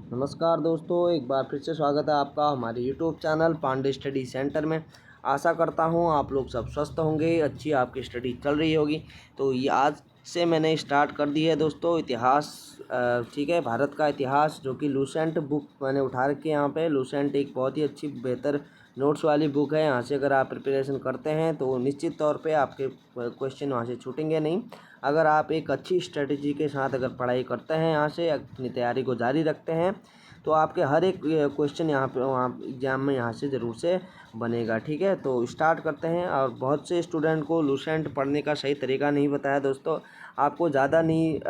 नमस्कार दोस्तों, एक बार फिर से स्वागत है आपका हमारे YouTube channel Pandey study centre में। आशा करता हूँ आप लोग सब स्वस्थ होंगे, अच्छी आपकी स्टडी चल रही होगी। तो ये आज से मैंने स्टार्ट कर दी है दोस्तों इतिहास। ठीक है, भारत का इतिहास, जो कि लूसेंट बुक मैंने उठा रखी है यहाँ पे। लूसेंट एक बहुत ही अच्छी बेहतर नोट्स वाली बुक है। यहाँ से अगर आप प्रिपरेशन करते हैं तो निश्चित तौर पे आपके क्वेश्चन वहाँ से छूटेंगे नहीं। अगर आप एक अच्छी स्ट्रेटजी के साथ अगर पढ़ाई करते हैं, यहाँ से अपनी तैयारी को जारी रखते हैं, तो आपके हर एक क्वेश्चन यहाँ पे वहाँ एग्जाम में यहाँ से ज़रूर से बनेगा। ठीक है, तो स्टार्ट करते हैं। और बहुत से स्टूडेंट को लूसेंट पढ़ने का सही तरीका नहीं बताया दोस्तों। आपको ज़्यादा नहीं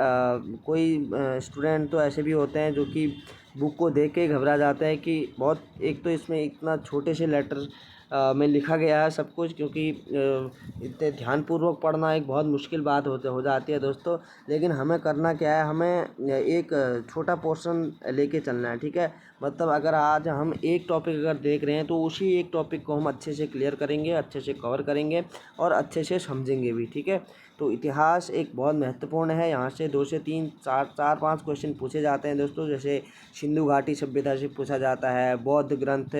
कोई स्टूडेंट तो ऐसे भी होते हैं जो कि बुक को देख के घबरा जाते हैं कि बहुत, एक तो इसमें इतना छोटे से लेटर में लिखा गया है सब कुछ, क्योंकि इतने ध्यानपूर्वक पढ़ना एक बहुत मुश्किल बात हो जाती है दोस्तों। लेकिन हमें करना क्या है, हमें एक छोटा पोर्शन लेके चलना है। ठीक है, मतलब अगर आज हम एक टॉपिक अगर देख रहे हैं तो उसी एक टॉपिक को हम अच्छे से क्लियर करेंगे, अच्छे से कवर करेंगे और अच्छे से समझेंगे भी। ठीक है, तो इतिहास एक बहुत महत्वपूर्ण है। यहाँ से 2 से 3 4 5 क्वेश्चन पूछे जाते हैं दोस्तों। जैसे सिंधु घाटी सभ्यता से पूछा जाता है, बौद्ध ग्रंथ,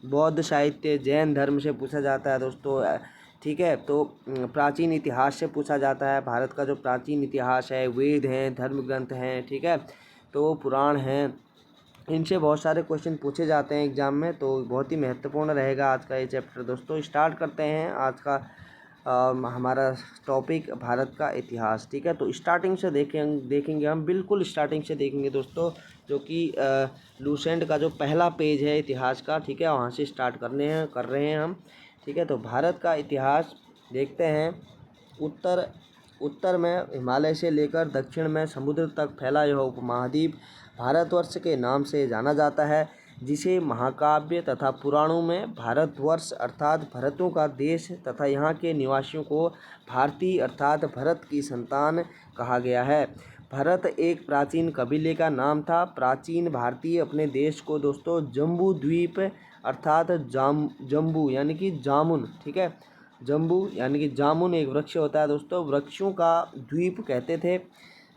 बौद्ध साहित्य, जैन धर्म से पूछा जाता है दोस्तों। ठीक है, तो प्राचीन इतिहास से पूछा जाता है। भारत का जो प्राचीन इतिहास है, वेद हैं, धर्म ग्रंथ हैं, ठीक है, तो पुराण हैं, इनसे बहुत सारे क्वेश्चन पूछे जाते हैं एग्ज़ाम में। तो बहुत ही महत्वपूर्ण रहेगा आज का ये चैप्टर दोस्तों। स्टार्ट करते हैं आज का हमारा टॉपिक, भारत का इतिहास। ठीक है, तो स्टार्टिंग से देखेंगे हम, बिल्कुल स्टार्टिंग से देखेंगे दोस्तों, जो कि लूसेंट का जो पहला पेज है इतिहास का। ठीक है, वहाँ से स्टार्ट कर रहे हैं हम। ठीक है, तो भारत का इतिहास देखते हैं। उत्तर उत्तर में हिमालय से लेकर दक्षिण में समुद्र तक फैला यह उपमहाद्वीप भारतवर्ष के नाम से जाना जाता है, जिसे महाकाव्य तथा पुराणों में भारतवर्ष अर्थात भरतों का देश तथा यहाँ के निवासियों को भारतीय अर्थात भरत की संतान कहा गया है। भरत एक प्राचीन कबीले का नाम था। प्राचीन भारतीय अपने देश को दोस्तों जम्बू द्वीप अर्थात जम्बू यानी कि जामुन, ठीक है, जम्बू यानी कि जामुन एक वृक्ष होता है दोस्तों, वृक्षों का द्वीप कहते थे।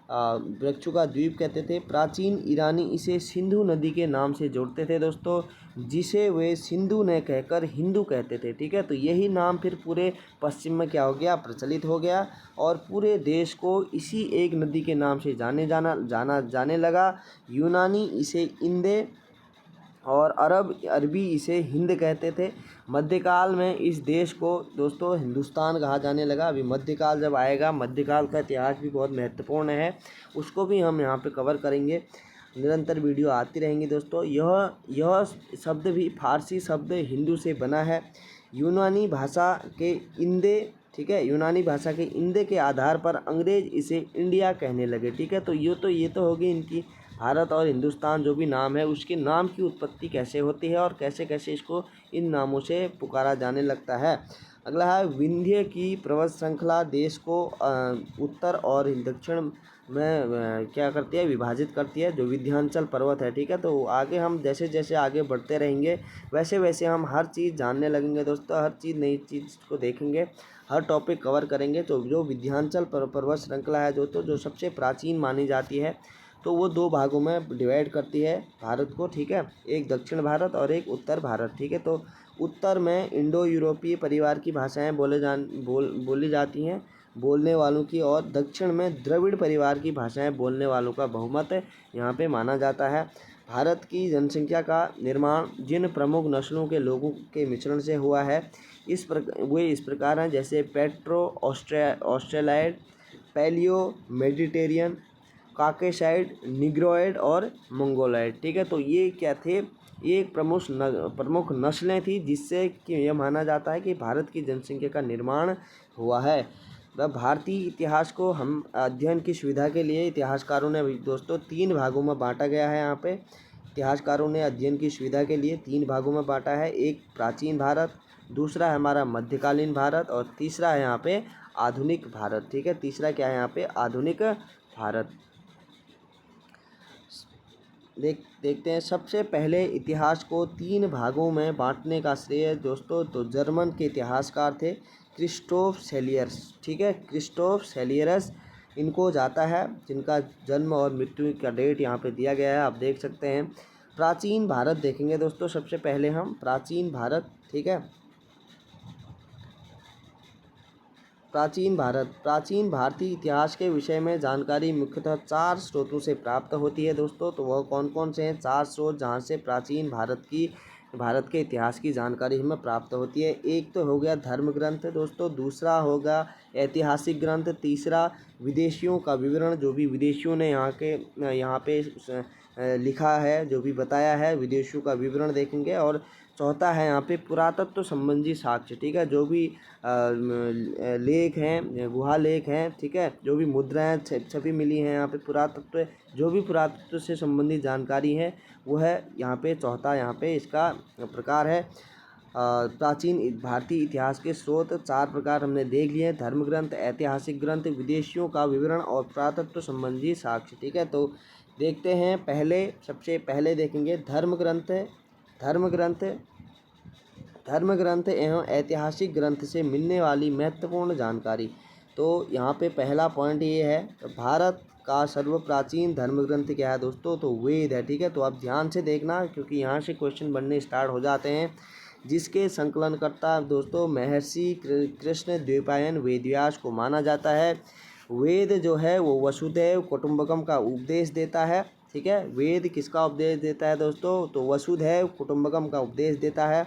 वृक्षों का द्वीप कहते थे। प्राचीन ईरानी इसे सिंधु नदी के नाम से जोड़ते थे दोस्तों, जिसे वे सिंधु ने कहकर हिंदू कहते थे। ठीक है, तो यही नाम फिर पूरे पश्चिम में क्या हो गया, प्रचलित हो गया और पूरे देश को इसी एक नदी के नाम से जाने लगा। यूनानी इसे इंदे और अरबी इसे हिंद कहते थे। मध्यकाल में इस देश को दोस्तों हिंदुस्तान कहा जाने लगा। अभी मध्यकाल जब आएगा, मध्यकाल का इतिहास भी बहुत महत्वपूर्ण है, उसको भी हम यहाँ पे कवर करेंगे। निरंतर वीडियो आती रहेंगी दोस्तों। यह शब्द भी फारसी शब्द हिंदू से बना है। यूनानी भाषा के इंदे, ठीक है, यूनानी भाषा के इंदे के आधार पर अंग्रेज इसे इंडिया कहने लगे। ठीक है, तो ये तो होगी इनकी भारत और हिंदुस्तान जो भी नाम है, उसके नाम की उत्पत्ति कैसे होती है और कैसे कैसे इसको इन नामों से पुकारा जाने लगता है। अगला है विंध्य की पर्वत श्रृंखला देश को उत्तर और दक्षिण में क्या करती है, विभाजित करती है, जो विंध्याचल पर्वत है। ठीक है, तो आगे हम जैसे जैसे आगे बढ़ते रहेंगे वैसे वैसे हम हर चीज़ जानने लगेंगे दोस्तों, हर चीज़ नई चीज़ को देखेंगे, हर टॉपिक कवर करेंगे। तो जो विंध्याचल पर्वत श्रृंखला है दोस्तों, जो सबसे प्राचीन मानी जाती है, तो वो 2 भागों में डिवाइड करती है भारत को। ठीक है, एक दक्षिण भारत और एक उत्तर भारत। ठीक है, तो उत्तर में इंडो यूरोपीय परिवार की भाषाएं बोली जाती हैं बोलने वालों की, और दक्षिण में द्रविड़ परिवार की भाषाएं बोलने वालों का बहुमत यहाँ पे माना जाता है। भारत की जनसंख्या का निर्माण जिन प्रमुख नस्लों के लोगों के मिश्रण से हुआ है, इस प्रकार हैं, जैसे पेट्रो Australoid, paleo Mediterranean, Caucasoid, Negroid और मंगोलाइड। ठीक है, तो ये क्या थे, ये एक प्रमुख नस्लें थी जिससे कि यह माना जाता है कि भारत की जनसंख्या का निर्माण हुआ है। भारतीय इतिहास को हम अध्ययन की सुविधा के लिए इतिहासकारों ने दोस्तों 3 भागों में बांटा गया है। यहाँ पे इतिहासकारों ने अध्ययन की सुविधा के लिए 3 भागों में बांटा है। एक प्राचीन भारत, दूसरा है हमारा मध्यकालीन भारत और तीसरा है यहाँ पे आधुनिक भारत। ठीक है, तीसरा क्या है यहाँ पे, आधुनिक भारत। देखते हैं। सबसे पहले इतिहास को 3 भागों में बांटने का श्रेय दोस्तों तो जर्मन के इतिहासकार थे क्रिस्टोफ सेलियर्स। ठीक है, क्रिस्टोफ सेलियरस इनको जाता है, जिनका जन्म और मृत्यु का डेट यहाँ पे दिया गया है, आप देख सकते हैं। प्राचीन भारत देखेंगे दोस्तों, सबसे पहले हम प्राचीन भारत, ठीक है। प्राचीन भारतीय इतिहास के विषय में जानकारी मुख्यतः 4 स्रोतों से प्राप्त होती है दोस्तों। तो वह कौन कौन से हैं 4 स्रोत जहाँ से प्राचीन भारत के इतिहास की जानकारी हमें प्राप्त होती है? एक तो हो गया धर्म ग्रंथ दोस्तों, दूसरा होगा ऐतिहासिक ग्रंथ, तीसरा विदेशियों का विवरण, जो भी विदेशियों ने यहाँ पे लिखा है, जो भी बताया है, विदेशियों का विवरण देखेंगे। और चौथा है यहाँ पे पुरातत्व संबंधी साक्ष्य, ठीक है, जो भी लेख हैं, गुहा लेख हैं, ठीक है, जो भी मुद्राएं छपी मिली हैं यहाँ पे, पुरातत्व, जो भी पुरातत्व से संबंधित जानकारी है वो है यहाँ पे चौथा, यहाँ पे इसका प्रकार है। प्राचीन भारतीय इतिहास के स्रोत 4 प्रकार हमने देख लिए हैं: धर्म ग्रंथ, ऐतिहासिक ग्रंथ, विदेशियों का विवरण और पुरातत्व संबंधी साक्ष्य, ठीक है। तो देखते हैं, सबसे पहले देखेंगे धर्म ग्रंथ एवं ऐतिहासिक ग्रंथ से मिलने वाली महत्वपूर्ण जानकारी। तो यहाँ पे पहला पॉइंट ये है, भारत का सर्वप्राचीन धर्म ग्रंथ क्या है दोस्तों? तो वेद है, ठीक है। तो आप ध्यान से देखना, क्योंकि यहाँ से क्वेश्चन बनने स्टार्ट हो जाते हैं। जिसके संकलनकर्ता दोस्तों महर्षि कृष्ण द्वैपायन वेदव्यास को माना जाता है। वेद जो है वो वसुधैव कुटुंबकम का उपदेश देता है, ठीक है। वेद किसका उपदेश देता है दोस्तों? तो वसुधैव कुटुंबकम का उपदेश देता है।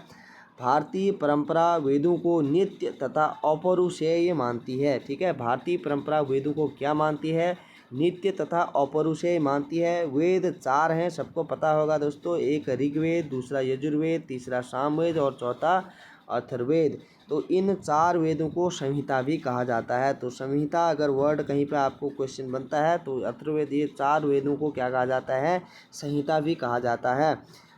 भारतीय परंपरा वेदों को नित्य तथा अपौरुषेय मानती है, ठीक है। भारतीय परंपरा वेदों को क्या मानती है? नित्य तथा अपौरुषेय मानती है। वेद 4 हैं, सबको पता होगा दोस्तों, एक ऋग्वेद, दूसरा यजुर्वेद, तीसरा सामवेद और चौथा अथर्ववेद। तो इन 4 वेदों को संहिता भी कहा जाता है। तो संहिता अगर वर्ड कहीं पे आपको क्वेश्चन बनता है तो अथर्ववेद, ये 4 वेदों को क्या कहा जाता है? संहिता भी कहा जाता है।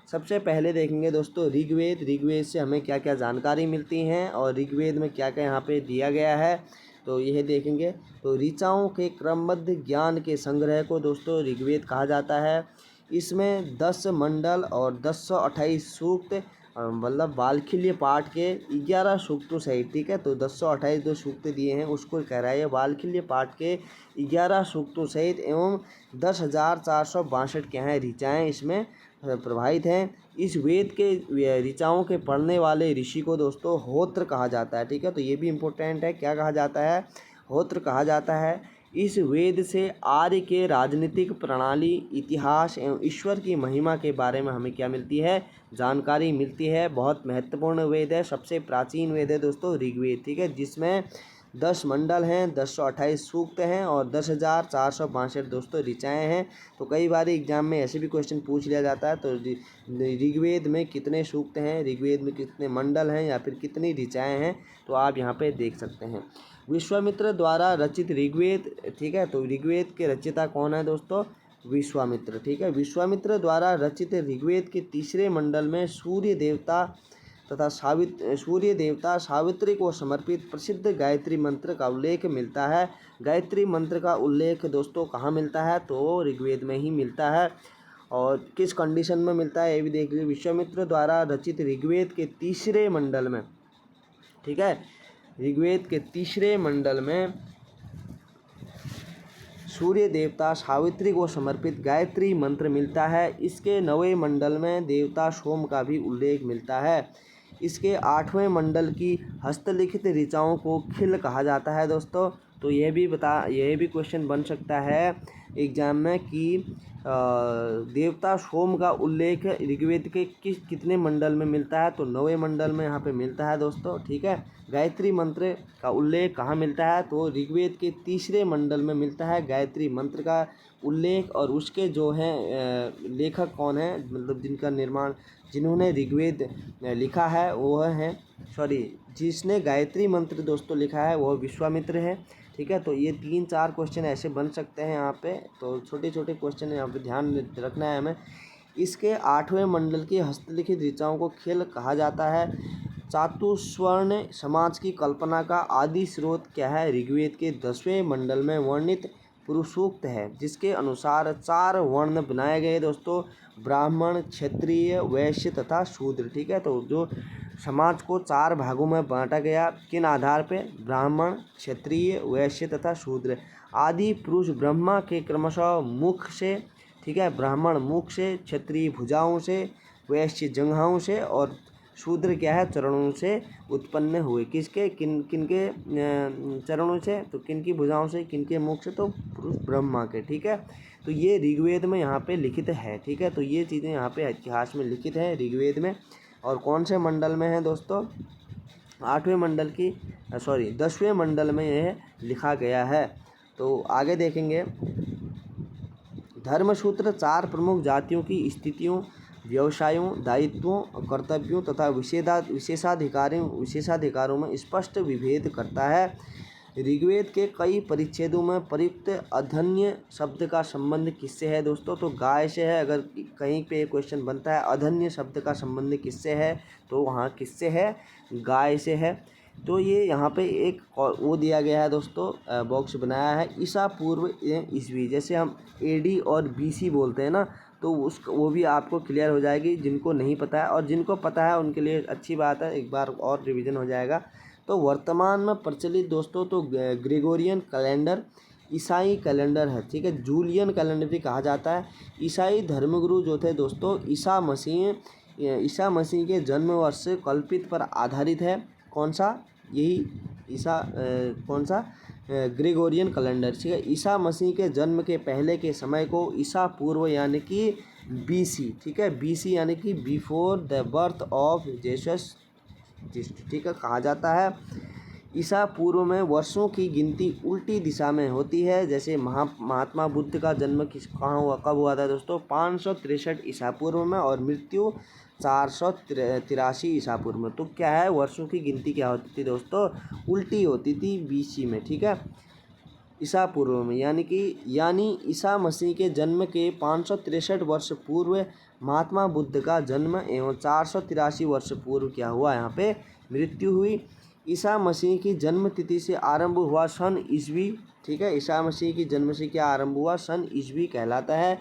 सबसे पहले देखेंगे दोस्तों ऋग्वेद से हमें क्या क्या जानकारी मिलती हैं और ऋग्वेद में क्या क्या यहाँ पे दिया गया है, तो यह देखेंगे। तो ऋचाओं के क्रमबद्ध ज्ञान के संग्रह को दोस्तों ऋग्वेद कहा जाता है। इसमें 10 मंडल और 1028 सूक्त, मतलब वाल्खील्य पाठ के 11 सूक्तों सहित, ठीक है। तो 1028 जो सूक्त दिए हैं उसको कह रहा है वाल्खील्य पाठ के 11 सूक्तों सहित एवं 10,462 क्या हैं ऋचाएँ इसमें प्रभावित हैं। इस वेद के ऋचाओं के पढ़ने वाले ऋषि को दोस्तों होत्र कहा जाता है, ठीक है। तो ये भी इम्पोर्टेंट है, क्या कहा जाता है? होत्र कहा जाता है। इस वेद से आर्य के राजनीतिक प्रणाली, इतिहास एवं ईश्वर की महिमा के बारे में हमें क्या मिलती है? जानकारी मिलती है। बहुत महत्वपूर्ण वेद है, सबसे प्राचीन वेद है दोस्तों ऋग्वेद, ठीक है, जिसमें 10 मंडल हैं, 1028 सूक्त हैं और 10,462 दोस्तों ऋचाएँ हैं। तो कई बार एग्जाम में ऐसे भी क्वेश्चन पूछ लिया जाता है, तो ऋग्वेद में कितने सूक्त हैं, ऋग्वेद में कितने मंडल हैं या फिर कितनी ऋचाएँ हैं, तो आप यहाँ पे देख सकते हैं। विश्वामित्र द्वारा रचित ऋग्वेद, ठीक है। तो ऋग्वेद के रचयिता कौन है दोस्तों? विश्वामित्र, ठीक है। विश्वामित्र द्वारा रचित ऋग्वेद के 3रे मंडल में सूर्य देवता सावित्री को समर्पित प्रसिद्ध गायत्री मंत्र का उल्लेख मिलता है। गायत्री मंत्र का उल्लेख दोस्तों कहाँ मिलता है? तो ऋग्वेद में ही मिलता है। और किस कंडीशन में मिलता है ये भी देख लीजिए। विश्वामित्र द्वारा रचित ऋग्वेद के 3रे मंडल में, ठीक है, ऋग्वेद के 3रे मंडल में सूर्य देवता सावित्री को समर्पित गायत्री मंत्र मिलता है। इसके 9वें मंडल में देवता सोम का भी उल्लेख मिलता है। इसके 8वें मंडल की हस्तलिखित ऋचाओं को खिल कहा जाता है दोस्तों। तो यह भी क्वेश्चन बन सकता है एग्जाम में कि देवता सोम का उल्लेख ऋग्वेद के कितने मंडल में मिलता है? तो 9वें मंडल में यहाँ पे मिलता है दोस्तों, ठीक है। गायत्री मंत्र का उल्लेख कहाँ मिलता है? तो ऋग्वेद के 3रे मंडल में मिलता है गायत्री मंत्र का उल्लेख। और उसके जो हैं लेखक कौन है, मतलब जिन्होंने ऋग्वेद लिखा है वो हैं, जिसने गायत्री मंत्र दोस्तों लिखा है वो विश्वामित्र है, ठीक है। तो ये 3-4 क्वेश्चन ऐसे बन सकते हैं यहाँ पे। तो छोटे छोटे क्वेश्चन यहाँ पे ध्यान रखना है हमें। इसके 8वें मंडल की हस्तलिखित ऋचाओं को खेल कहा जाता है। चातुस्वर्ण समाज की कल्पना का आदि स्रोत क्या है? ऋग्वेद के 10वें मंडल में वर्णित पुरुषोक्त है, जिसके अनुसार 4 वर्ण बनाए गए दोस्तों, ब्राह्मण, क्षत्रिय, वैश्य तथा शूद्र, ठीक है। तो जो समाज को 4 भागों में बांटा गया, किन आधार पे? ब्राह्मण, क्षत्रिय, वैश्य तथा शूद्र। आदि पुरुष ब्रह्मा के क्रमशः मुख से, ठीक है, ब्राह्मण मुख से, क्षत्रिय भुजाओं से, वैश्य जंघाओं से और शूद्र क्या है चरणों से उत्पन्न हुए। किसके किनके चरणों से, तो किनकी भुजाओं से, किनके मुख से, तो पुरुष ब्रह्मा के, ठीक है। तो ये ऋग्वेद में यहाँ पे लिखित है, ठीक है। तो ये चीज़ें यहाँ पे इतिहास में लिखित है ऋग्वेद में। और कौन से मंडल में है दोस्तों, 8वें मंडल की 10वें मंडल में यह लिखा गया है। तो आगे देखेंगे, धर्मसूत्र 4 प्रमुख जातियों की स्थितियों, व्यवसायों, दायित्वों, कर्तव्यों तथा विशेषाधिकारों में स्पष्ट विभेद करता है। ऋग्वेद के कई परिच्छेदों में प्रयुक्त अधन्य शब्द का संबंध किससे है दोस्तों, तो गाय से है। अगर कहीं पे क्वेश्चन बनता है अधन्य शब्द का संबंध किससे है, तो वहाँ किससे है, गाय से है। तो ये यहाँ पे एक वो दिया गया है दोस्तों, बॉक्स बनाया है, ईसा पूर्व ईस्वी। जैसे हम एडी और बीसी बोलते हैं ना, तो वो भी आपको क्लियर हो जाएगी जिनको नहीं पता है, और जिनको पता है उनके लिए अच्छी बात है, एक बार और रिवीजन हो जाएगा। तो वर्तमान में प्रचलित दोस्तों तो ग्रेगोरियन कैलेंडर ईसाई कैलेंडर है, ठीक है। जूलियन कैलेंडर भी कहा जाता है। ईसाई धर्मगुरु जो थे दोस्तों ईसा मसीह के जन्म वर्ष से कल्पित पर आधारित है। कौन सा, यही कौन सा, ग्रेगोरियन कैलेंडर, ठीक है। ईसा मसीह के जन्म के पहले के समय को ईसा पूर्व यानी कि बीसी, ठीक है, बीसी यानी कि before the birth of Jesus, ठीक है, कहा जाता है। ईसा पूर्व में वर्षों की गिनती उल्टी दिशा में होती है। जैसे महात्मा बुद्ध का जन्म कहाँ हुआ, कब हुआ था दोस्तों, 563 ईसा पूर्व में, और मृत्यु 483 ईसा पूर्व में। तो क्या है, वर्षों की गिनती क्या होती थी दोस्तों, उल्टी होती थी बीसी में, ठीक है, ईसा पूर्व में। यानी ईसा मसीह के जन्म के 563 वर्ष पूर्व महात्मा बुद्ध का जन्म एवं 483 वर्ष पूर्व क्या हुआ, यहाँ पे मृत्यु हुई। ईसा मसीह की जन्म तिथि से आरंभ हुआ सन ईस्वी, ठीक है। ईसा मसीह की जन्म से क्या आरंभ हुआ, सन ईस्वी कहलाता है।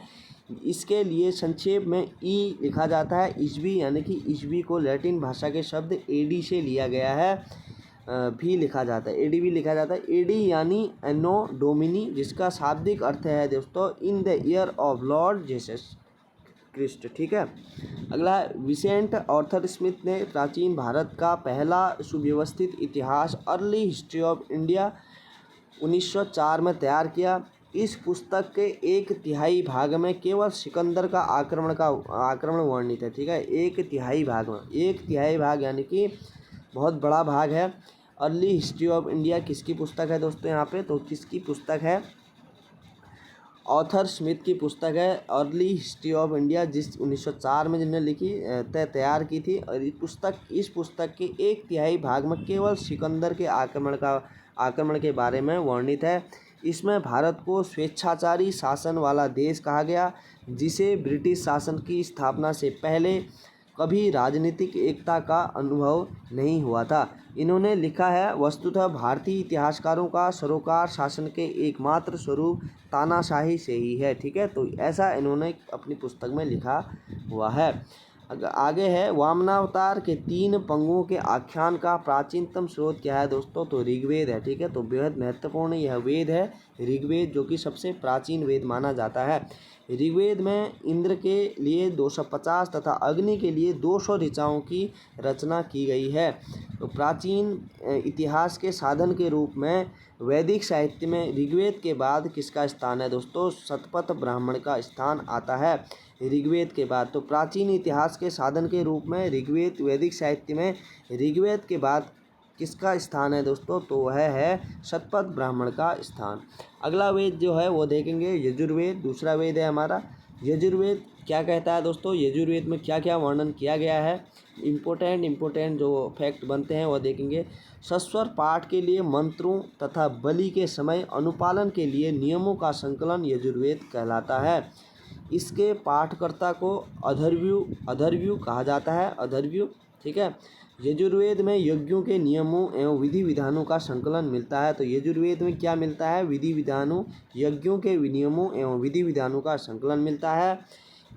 इसके लिए संक्षेप में ई लिखा जाता है। ईस्वी यानी कि ईस्वी को लैटिन भाषा के शब्द एडी से लिया गया है, भी लिखा जाता है, एडी भी लिखा जाता है। एडी यानी एनो डोमिनी, जिसका शाब्दिक अर्थ है दोस्तों in the year of Lord Jesus Christ, ठीक है। अगला है, विसेंट आर्थर स्मिथ ने प्राचीन भारत का पहला सुव्यवस्थित इतिहास अर्ली हिस्ट्री ऑफ इंडिया 1904 में तैयार किया। इस पुस्तक के 1/3 भाग में केवल सिकंदर का आक्रमण वर्णित है, ठीक है। 1/3 भाग में, 1/3 भाग यानी कि बहुत बड़ा भाग है। अर्ली हिस्ट्री ऑफ इंडिया किसकी पुस्तक है दोस्तों, यहाँ पे तो किसकी पुस्तक है, ऑथर स्मिथ की पुस्तक है अर्ली हिस्ट्री ऑफ इंडिया, जिस 1904 में जिन्होंने लिखी तैयार की थी। और इस पुस्तक के 1/3 भाग में केवल सिकंदर के आक्रमण के बारे में वर्णित है। इसमें भारत को स्वेच्छाचारी शासन वाला देश कहा गया, जिसे ब्रिटिश शासन की स्थापना से पहले कभी राजनीतिक एकता का अनुभव नहीं हुआ था। इन्होंने लिखा है, वस्तुतः भारतीय इतिहासकारों का सरोकार शासन के एकमात्र स्वरूप तानाशाही से ही है, ठीक है। तो ऐसा इन्होंने अपनी पुस्तक में लिखा हुआ है। आगे है, वामनावतार के 3 पंगुओं के आख्यान का प्राचीनतम स्रोत क्या है दोस्तों, तो ऋग्वेद है, ठीक है। तो बेहद महत्वपूर्ण यह वेद है ऋग्वेद, जो कि सबसे प्राचीन वेद माना जाता है। ऋग्वेद में इंद्र के लिए 250 तथा अग्नि के लिए 200 ऋचाओं की रचना की गई है। तो प्राचीन इतिहास के साधन के रूप में वैदिक साहित्य में ऋग्वेद के बाद किसका स्थान है दोस्तों, शतपथ ब्राह्मण का स्थान आता है ऋग्वेद के बाद। तो प्राचीन इतिहास के साधन के रूप में वैदिक साहित्य में ऋग्वेद के बाद किसका स्थान है दोस्तों, तो वह है शतपथ ब्राह्मण का स्थान। अगला वेद जो है वो देखेंगे यजुर्वेद, दूसरा वेद है हमारा। यजुर्वेद क्या कहता है दोस्तों, यजुर्वेद में क्या क्या वर्णन किया गया है, इम्पोर्टेंट जो फैक्ट बनते हैं वो देखेंगे। सस्वर पाठ के लिए मंत्रों तथा बलि के समय अनुपालन के लिए नियमों का संकलन यजुर्वेद कहलाता है। इसके पाठकर्ता को अधर्व्यू कहा जाता है, अधर्व्यू, ठीक है। यजुर्वेद में यज्ञों के नियमों एवं विधि विधानों का संकलन मिलता है। तो यजुर्वेद में क्या मिलता है, विधि विधानों, यज्ञों के नियमों एवं विधि विधानों का संकलन मिलता है।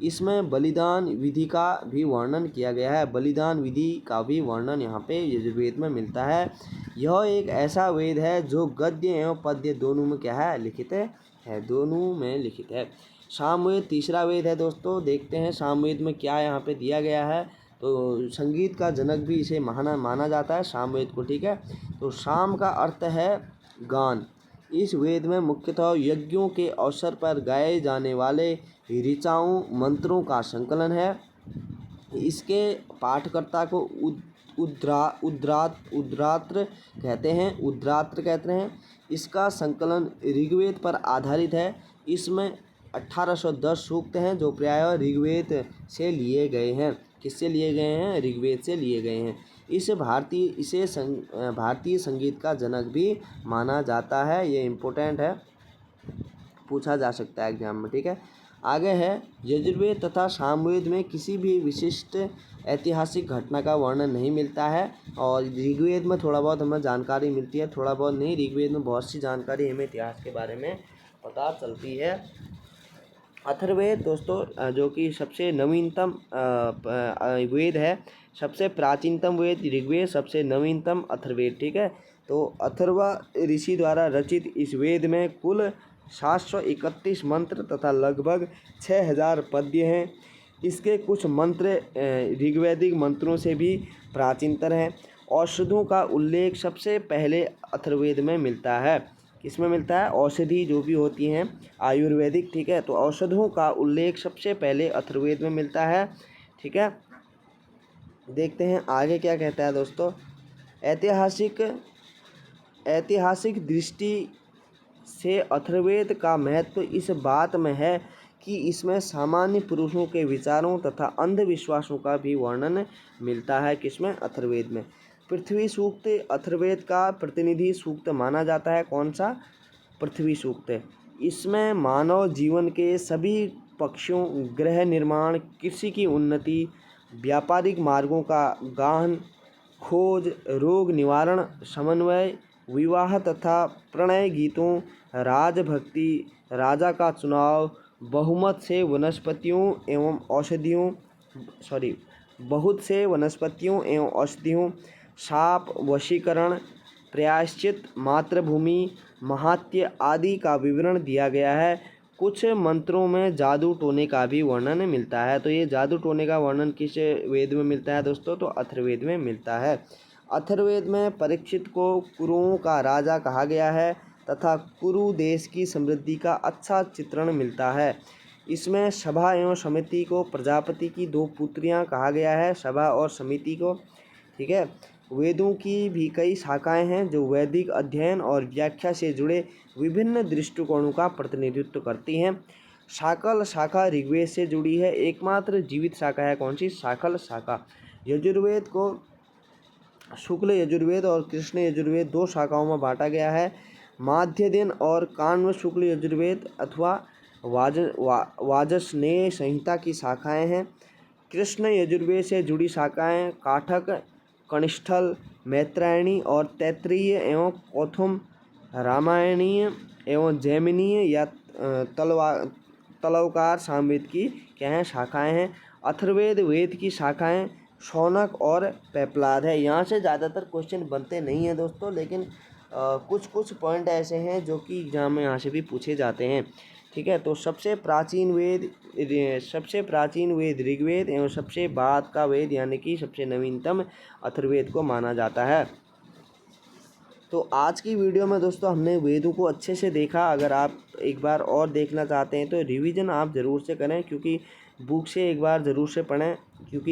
इसमें बलिदान विधि का भी वर्णन किया गया है, बलिदान विधि का भी वर्णन यहाँ पे यजुर्वेद में मिलता है। यह एक ऐसा वेद है जो गद्य एवं पद्य दोनों में क्या है, लिखित है, दोनों में लिखित है। सामवेद तीसरा वेद है दोस्तों। देखते हैं सामवेद में क्या यहाँ पे दिया गया है। तो संगीत का जनक भी इसे माना जाता है सामवेद को, ठीक है। तो साम का अर्थ है गान। इस वेद में मुख्यतः यज्ञों के अवसर पर गाए जाने वाले ऋचाओं मंत्रों का संकलन है। इसके पाठकर्ता को उद्रात्र कहते हैं। इसका संकलन ऋग्वेद पर आधारित है। इसमें 1810 सूक्त हैं जो प्रायः ऋग्वेद से लिए गए हैं। किससे लिए गए हैं, ऋग्वेद से लिए गए हैं। इसे भारतीय संगीत का जनक भी माना जाता है। ये इम्पोर्टेंट है, पूछा जा सकता है एग्जाम में, ठीक है। आगे है यजुर्वेद तथा सामवेद में किसी भी विशिष्ट ऐतिहासिक घटना का वर्णन नहीं मिलता है। और ऋग्वेद में थोड़ा बहुत हमें जानकारी मिलती है, थोड़ा बहुत नहीं, ऋग्वेद में बहुत सी जानकारी हमें इतिहास के बारे में पता चलती है। अथर्ववेद दोस्तों जो कि सबसे नवीनतम वेद है, सबसे प्राचीनतम वेद ऋग्वेद, सबसे नवीनतम अथर्ववेद, ठीक है। तो अथर्वा ऋषि द्वारा रचित इस वेद में कुल 731 मंत्र तथा लगभग 6000 पद्य हैं। इसके कुछ मंत्र ऋग्वैदिक मंत्रों से भी प्राचीनतर हैं। औषधों का उल्लेख सबसे पहले अथर्ववेद में मिलता है। किसमें मिलता है, औषधि जो भी होती हैं आयुर्वेदिक, ठीक है। तो औषधों का उल्लेख सबसे पहले अथर्ववेद में मिलता है, ठीक है। देखते हैं आगे क्या कहता है दोस्तों। ऐतिहासिक दृष्टि से अथर्ववेद का महत्व इस बात में है कि इसमें सामान्य पुरुषों के विचारों तथा अंधविश्वासों का भी वर्णन मिलता है। किसमें, अथर्ववेद में। पृथ्वी सूक्त अथर्ववेद का प्रतिनिधि सूक्त माना जाता है। कौन सा, पृथ्वी सूक्त। इसमें मानव जीवन के सभी पक्षों, गृह निर्माण, कृषि की उन्नति, व्यापारिक मार्गों का गाहन, खोज, रोग निवारण, समन्वय, विवाह तथा प्रणय गीतों, राजभक्ति, राजा का चुनाव, बहुमत से वनस्पतियों एवं औषधियों, शाप, वशीकरण, प्रायश्चित, मातृभूमि, महात्य आदि का विवरण दिया गया है। कुछ मंत्रों में जादू टोने का भी वर्णन मिलता है। तो ये जादू टोने का वर्णन किस वेद में मिलता है दोस्तों, तो अथर्ववेद में मिलता है। अथर्ववेद में परीक्षित को कुरुओं का राजा कहा गया है तथा कुरु देश की समृद्धि का अच्छा चित्रण मिलता है। इसमें सभा एवं समिति को प्रजापति की 2 पुत्रियां कहा गया है, सभा और समिति को, ठीक है। वेदों की भी कई शाखाएं हैं जो वैदिक अध्ययन और व्याख्या से जुड़े विभिन्न दृष्टिकोणों का प्रतिनिधित्व करती हैं। शाकल शाखा ऋग्वेद से जुड़ी है। एकमात्र जीवित शाखा है कौन सी, शाकल शाखा। यजुर्वेद को शुक्ल यजुर्वेद और कृष्ण यजुर्वेद 2 शाखाओं में बांटा गया है। माध्य दिन और काण्व शुक्ल यजुर्वेद अथवा वाजसनेय संहिता की शाखाएं हैं। कृष्ण यजुर्वेद से जुड़ी शाखाएं काठक, कनिष्ठल, मैत्रायणी और तैत्तिरीय एवं कौथुम, रामायणीय एवं जैमिनीय या तलवकार सामवेद की क्या हैं, शाखाएं हैं। अथर्ववेद वेद की शाखाएं शौनक और पेपलाद है। यहाँ से ज़्यादातर क्वेश्चन बनते नहीं हैं दोस्तों, लेकिन कुछ पॉइंट ऐसे हैं जो कि एग्जाम में यहाँ से भी पूछे जाते हैं, ठीक है। तो सबसे प्राचीन वेद ऋग्वेद एवं सबसे बाद का वेद यानी कि सबसे नवीनतम अथर्ववेद को माना जाता है। तो आज की वीडियो में दोस्तों हमने वेदों को अच्छे से देखा। अगर आप एक बार और देखना चाहते हैं तो रिवीजन आप ज़रूर से करें, क्योंकि बुक से एक बार ज़रूर से पढ़ें, क्योंकि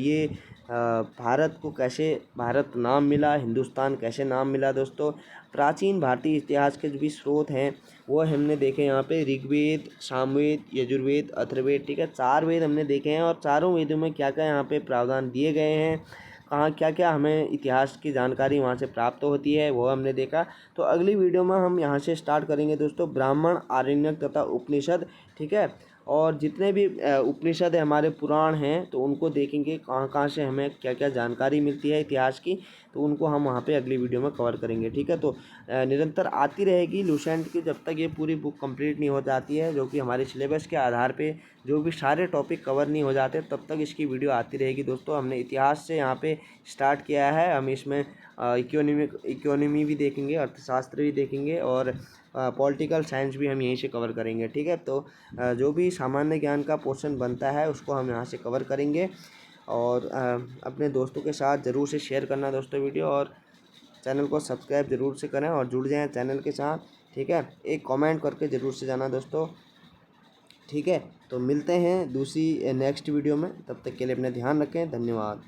ये भारत नाम मिला, हिंदुस्तान कैसे नाम मिला दोस्तों। प्राचीन भारतीय इतिहास के जो भी स्रोत हैं वो हमने देखे यहाँ पे, ऋग्वेद, सामवेद, यजुर्वेद, अथर्ववेद, ठीक है। 4 वेद हमने देखे हैं और चारों वेदों में क्या क्या यहाँ पे प्रावधान दिए गए हैं, कहाँ क्या क्या हमें इतिहास की जानकारी वहाँ से प्राप्त होती है, वो हमने देखा। तो अगली वीडियो में हम यहाँ से स्टार्ट करेंगे दोस्तों ब्राह्मण, आरण्यक तथा उपनिषद, ठीक है। और जितने भी उपनिषद है हमारे पुराण हैं तो उनको देखेंगे कहाँ कहाँ से हमें क्या क्या जानकारी मिलती है इतिहास की, तो उनको हम वहाँ पे अगली वीडियो में कवर करेंगे, ठीक है। तो निरंतर आती रहेगी लूसेंट की, जब तक ये पूरी बुक कंप्लीट नहीं हो जाती है, जो कि हमारे सिलेबस के आधार पे जो भी सारे टॉपिक कवर नहीं हो जाते, तब तक इसकी वीडियो आती रहेगी दोस्तों। हमने इतिहास से यहाँ पे स्टार्ट किया है, हम इसमें इकोनॉमी भी देखेंगे, अर्थशास्त्र भी देखेंगे और पॉलिटिकल साइंस भी हम यहीं से कवर करेंगे। ठीक है, तो जो भी सामान्य ज्ञान का पोर्शन बनता है उसको हम यहाँ से कवर करेंगे। और अपने दोस्तों के साथ ज़रूर से शेयर करना दोस्तों वीडियो, और चैनल को सब्सक्राइब ज़रूर से करें और जुड़ जाएं चैनल के साथ। ठीक है, एक कमेंट करके ज़रूर से जाना दोस्तों। ठीक है, तो मिलते हैं दूसरी नेक्स्ट वीडियो में, तब तक के लिए अपना ध्यान रखें। धन्यवाद।